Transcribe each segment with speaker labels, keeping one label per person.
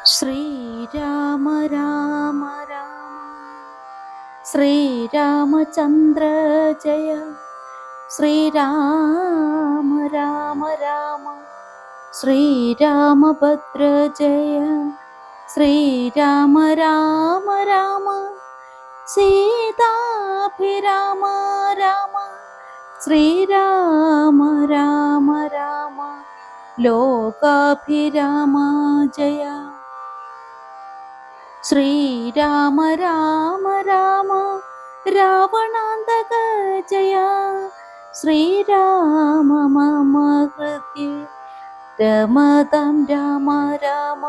Speaker 1: ശ്രീരാമ രാമ രാമ ശ്രീരാമചന്ദ്ര ജയ. ശ്രീരാമ രാമ രാമ ശ്രീരാമഭദ്ര ജയ. ശ്രീരാമ രാമ രാമ സീതാഭിരാമ രാമ. ശ്രീരാമ രാമ രാമ ലോകാഭിരാമ ജയ. ശ്രീരാമ രാമ രാമ രാവണാന്തക ജയ. ശ്രീരാമ മമ ഹൃദയ രമതാം രാമ രാമ.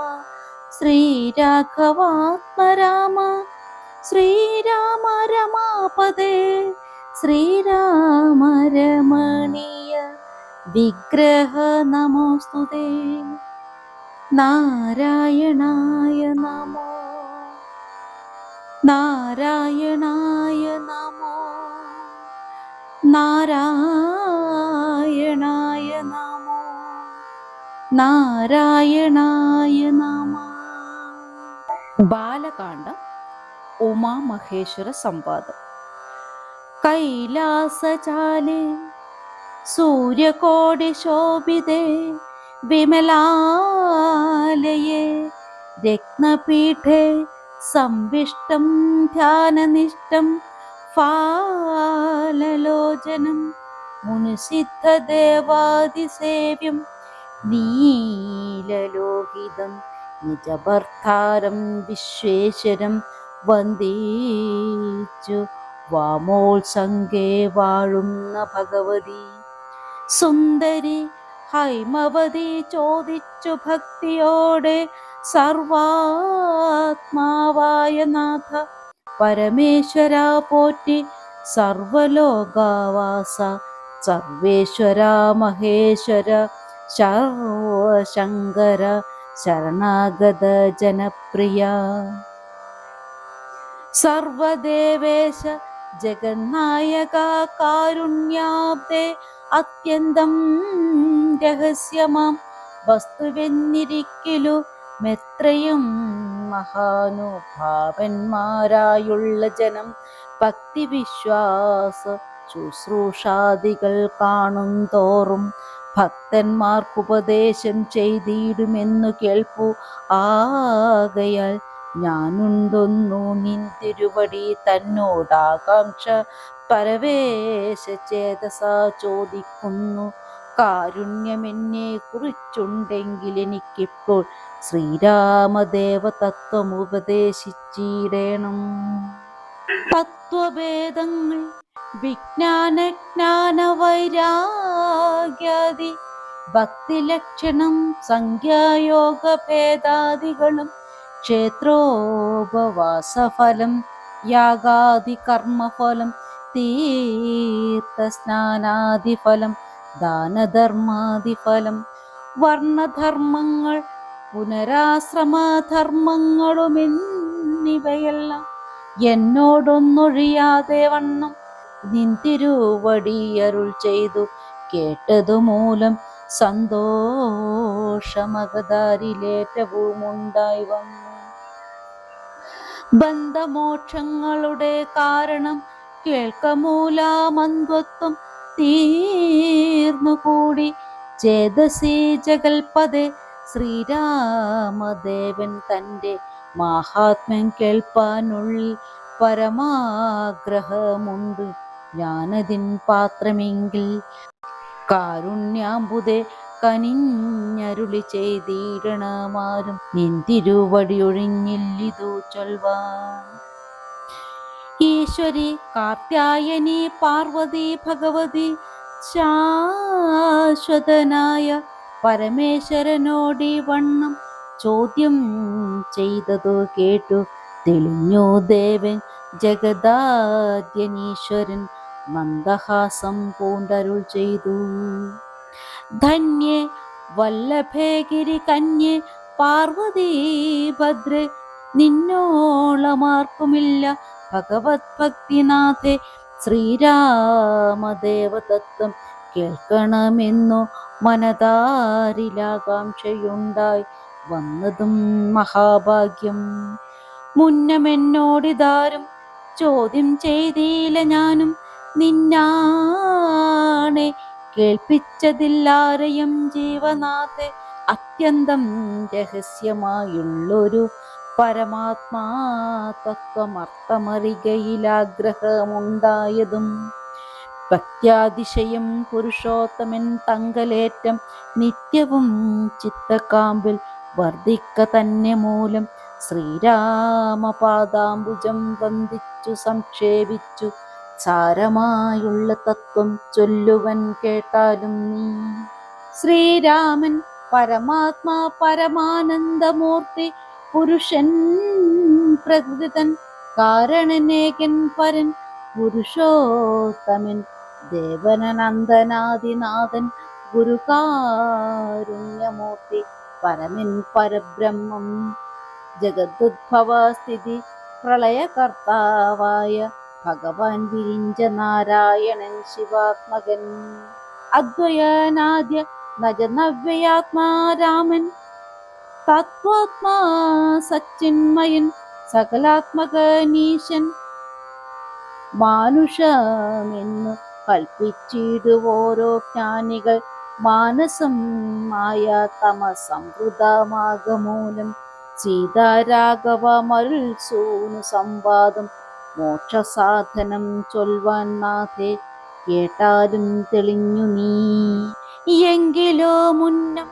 Speaker 1: ശ്രീരാഘവാത്മ രാമ. ശ്രീരാമ രമാപദേ. ശ്രീരാമ രമണീയ വിഗ്രഹ നമോസ്തുതേ. നാരായണായ നമോ. നാരായണായ നമോ. നാരായണായ നമോ. നാരായണായ നമഃ. ബാലകാണ്ഡം ഉമാമഹേശ്വര സംവാദം. കൈലാസചാലേ സൂര്യകോടി ശോഭിതേ വിമലാലയേ രത്നപീഠേ സംവിഷ്ടം ധ്യാനനിഷ്ടം ഫാലലോചനം മുനിസിദ്ധദേവാദിസേവ്യം നീലലോഹിതം നിജഭർത്താരം വിശ്വേശ്വരം വന്ദിച്ചു വാമോത്സംഗേ വാഴുന്ന ഭഗവതി. സുന്ദരി ഹൈമവതി ചോദിച്ചു ഭക്തിയോടെ സർവാത്മാവായ നാഥ പരമേശ്വര പോറ്റി. സർവലോകാവാസ സർവേശ്വര മഹേശ്വര സർവശങ്കര ശരണാഗത ജനപ്രിയ. സർവദേവേശ ജഗന്നായക കാരുണ്യാബ്ദേ അത്യന്തം രഹസ്യമാം വസ്തുവെന്നിരിക്കലു മെത്രയും മഹാനുഭാവന്മാരായുള്ള ജനം ഭക്തിവിശ്വാസ ശുശ്രൂഷാദികൾ കാണും തോറും ഭക്തന്മാർക്കുപദേശം ചെയ്തിടുമെന്നു കേൾപ്പു. ആകയാൽ ഞാനുണ്ടൊന്നു നിൻ തിരുവടി തന്നോടാകാംക്ഷ പരവേശ ചേതസ ചോദിക്കുന്നു. കാരുണ്യമെന്നെ കുറിച്ചുണ്ടെങ്കിൽ എനിക്കിപ്പോൾ ശ്രീരാമദേവ തത്വം ഉപദേശിച്ചിടേണം. തത്വഭേദങ്ങൾ വിജ്ഞാനജ്ഞാന വൈരാഗ്യാദി ഭക്തിലക്ഷണം സംഖ്യായോഗ ഭേദാദികളും ക്ഷേത്രോപവാസഫലം യാഗാദി കർമ്മഫലം തീർത്ഥസ്നാനാദിഫലം ദാനധർമാദിഫലം വർണ്ണധർമ്മങ്ങൾ പുനരാശ്രമധർമ്മങ്ങളുമെന്നിവയെല്ലാം എന്നോടൊന്നൊഴിയാതെ വണ്ണം നിന്തിരുവടി അരുൾ ചെയ്തു കേട്ടതുമൂലം സന്തോഷമകതാരിലേറ്റവും ഉണ്ടായി വന്നു. ബന്ധമോക്ഷങ്ങളുടെ കാരണം കേൾക്കമൂലാമന്വത്വം തീർന്നുകൂടി ചേതസി ജഗൽപദേ. ശ്രീരാമദേവൻ തൻ്റെ മാഹാത്മ്യം കേൾപ്പാനുള്ളിൽ പരമാഗ്രഹമുണ്ട്. ജ്ഞാനതിൻ പാത്രമെങ്കിൽ കാരുണ്യാമ്പുതേ കനിഞ്ഞരുളി ചെയ്തിടണമാരും നിന്തിരുവടി ഒഴിഞ്ഞില്ലിതു ചൊൽവാൻ. ഈശ്വരി കാർത്യായനി പാർവതി ഭഗവതി ശാശ്വതനായ പരമേശ്വരനോടി വണ്ണം ചോദ്യം ചെയ്തതു കേട്ടു തെളിഞ്ഞു ദേവൻ ജഗദാദ്യനീശ്വരൻ മന്ദഹാസം പൂണ്ടരുൾ ചെയ്തു. ധന്യേ വല്ലഭേ ഗിരി കന്യേ പാർവതി ഭദ്രേ നിന്നോളമാർക്കുമില്ല ഭഗവത് ഭക്തിനാഥേ. ശ്രീരാമദേവതത്വം കേൾക്കണമെന്നു മനതാരിലാകാംക്ഷയുണ്ടായി വന്നതും മഹാഭാഗ്യം. മുന്നമെന്നോടിതാരും ചോദ്യം ചെയ്തില്ല, ഞാനും നിന്നാണെ കേൾപ്പിച്ചതില്ലാരെയും ജീവനാഥെ. അത്യന്തം രഹസ്യമായുള്ളൊരു പരമാത്മാ തത്വമർത്ഥമറികയിലാഗ്രഹമുണ്ടായതും ഭക്ത്യാതിശയം പുരുഷോത്തമൻ തങ്കലേറ്റം നിത്യവും ചിത്തക്കാമ്പിൽ വർദ്ധിക്ക തന്നെ മൂലം ശ്രീരാമപാദാംബുജം വന്ദിച്ചു സംക്ഷേപിച്ചു സാരമായുള്ള തത്വം ചൊല്ലുവൻ കേട്ടാലും നീ. ശ്രീരാമൻ പരമാത്മാ പരമാനന്ദമൂർത്തി പുരുഷൻ പ്രകൃതിതൻ കാരണനേകൻ പരൻ പുരുഷോത്തമൻ ദേവനനന്ദനാദിനാഥൻ ഗുരുകാരുണ്യമൂർത്തി പരമൻ പരബ്രഹ്മം ജഗദുദ്ഭവസ്ഥിതി പ്രളയകർത്താവായ ഭഗവാൻ വിരിഞ്ച നാരായണൻ ശിവാത്മകൻ അദ്വയനാദ്യ നജനവ്യയാത്മാ രാമൻ തത്വാത്മാ സച്ചിന്മയൻ സകലാത്മകനീശൻ മാനുഷമെന്നു കൽപ്പിച്ചിടുവോരോ ജ്ഞാനികൾ മാനസം മായ തമസംവൃതമാകമൂലം സീതാരാഘവമരുൾ സൂനു സംവാദം മോക്ഷസാധനം ചൊൽവാൻ നാഥേ കേട്ടാലും തെളിഞ്ഞു നീ. എങ്കിലോ മുന്നം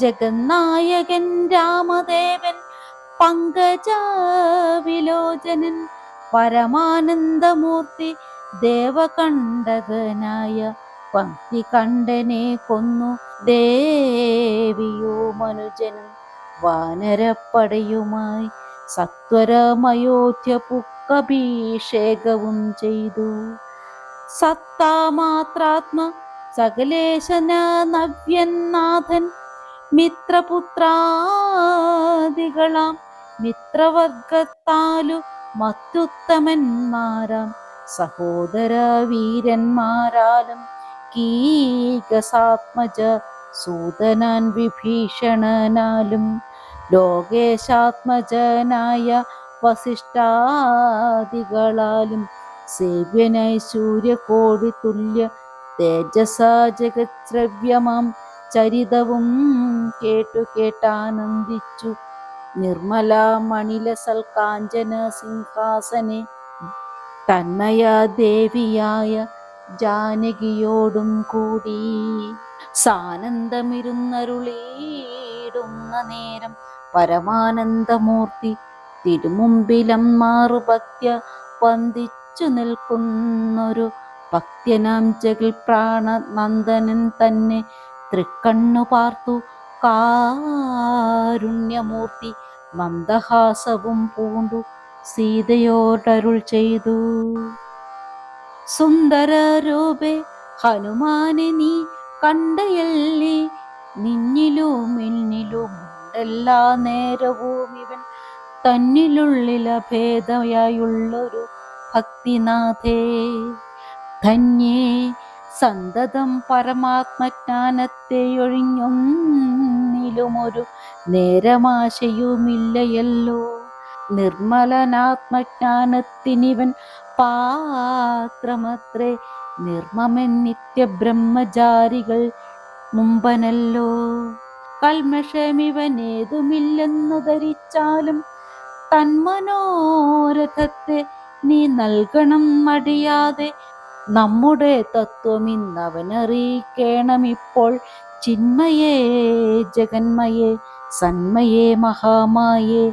Speaker 1: ജഗന്നായകൻ രാമദേവൻ പങ്കജവിലോചനൻ പരമാനന്ദമൂർത്തി ദേവകണ്ഠകനായ പങ്ക്തികണ്ഠനെ കൊന്നു ദേവിയോ മനുജനും വാനരപ്പടയുമായി സത്വരമയോധ്യ പുക്കഭിഷേകവും ചെയ്തു. സത്താമാത്രാത്മ സകലേശന നവ്യനാഥൻ മിത്രപുത്രാദികളാം മിത്രവർഗത്താലു മത്യുത്തമന്മാരാം സഹോദര വീരന്മാരാലും കീകസാത്മജ സൂതനാൻ വിഭീഷണനാലും ലോകേശാത്മജനായ വസിഷ്ഠാദികളാലും സേവ്യനായി സൂര്യകോടി തുല്യ തേജസ ജഗശ്രവ്യമാം ചരിതവും കേട്ടാനന്ദിച്ചു നിർമ്മല മണിലസൽ കാഞ്ചന സിംഹാസനെ തന്മയ ദേവിയായ ജാനകിയോടും കൂടി സാനന്ദമിരുന്നരുളിയിടുന്ന നേരം പരമാനന്ദമൂർത്തി തിരുമുമ്പിലം മാറുഭക്ത്യ വന്ദിച്ചു നിൽക്കുന്നൊരു ഭക്ത്യനാം ജഗൽ പ്രാണനന്ദനൻ തന്നെ തൃക്കണ്ണു പാർത്തു കാരുണ്യമൂർത്തി മന്ദഹാസവും പൂണ്ടു സീതയോടരുൾ ചെയ്തു. സുന്ദരരൂപേ ഹനുമാനെ നീ കണ്ടയല്ലേ, നിന്നിലും എന്നിലുമുണ്ടെല്ലാ നേരവും ഇവൻ തന്നിലുള്ളിലഭേദയായുള്ളൊരു ഭക്തിനാഥേ. ധന്യേ സന്തതം പരമാത്മജ്ഞാനത്തെ ഒഴിഞ്ഞൊന്നിലുമൊരു നേരമാശയുമില്ലയല്ലോ. നിർമ്മലനാത്മജ്ഞാനത്തിനിവൻ പാത്രമത്രേ, നിർമ്മമൻ നിത്യബ്രഹ്മചാരികൾ മുമ്പനല്ലോ. കൽമഷമിവനേതുമില്ലെന്നു ധരിച്ചാലും തന്മനോരഥത്തെ നീ നൽകണം മടിയാതെ. നമ്മുടെ തത്വമിന്നവനറിയിക്കണമിപ്പോൾ. ചിന്മയേ ജഗന്മയേ സന്മയേ മഹാമായേ,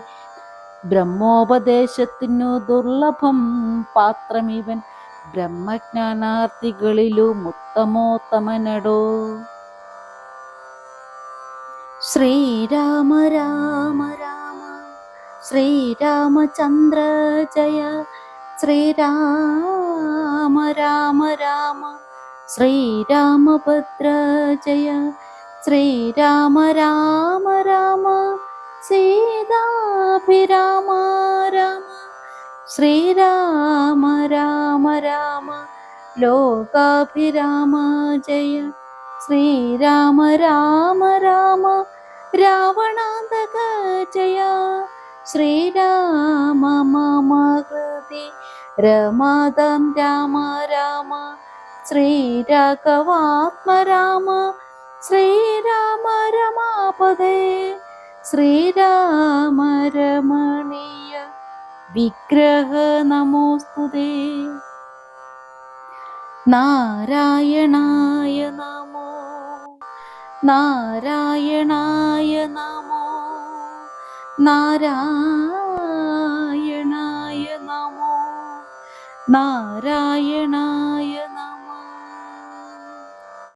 Speaker 1: ബ്രഹ്മോപദേശത്തിനു ദുർലഭം പാത്രമിവൻ ബ്രഹ്മജ്ഞാനാർത്ഥികളിലും ഉത്തമോത്തമനടോ. ശ്രീരാമ രാമ രാമ ശ്രീരാമചന്ദ്ര ജയ, ശ്രീരാമ രാമ രാമ ശ്രീരാമഭദ്ര ജയ, ശ്രീരാമ രാമ രാമ സീതാഭിരാമ രാമ, ശ്രീരാമ രാമ രാമ ലോകാഭിരാമ ജയ, ശ്രീരാമ രാമ രാമ രാവണാന്തക ജയ ശ്രീരാമ മമ ഹൃദി രമാദം രാമ രാമ ശ്രീരാഘവാത്മ രാമ ശ്രീരാമ രമാപദേ ശ്രീരാമ രമണീയ വിഗ്രഹ നമോസ്തുതേ. നാരായണായ നമോ നാരായണായ നമോ നാരായണായ നമോ നാരായണ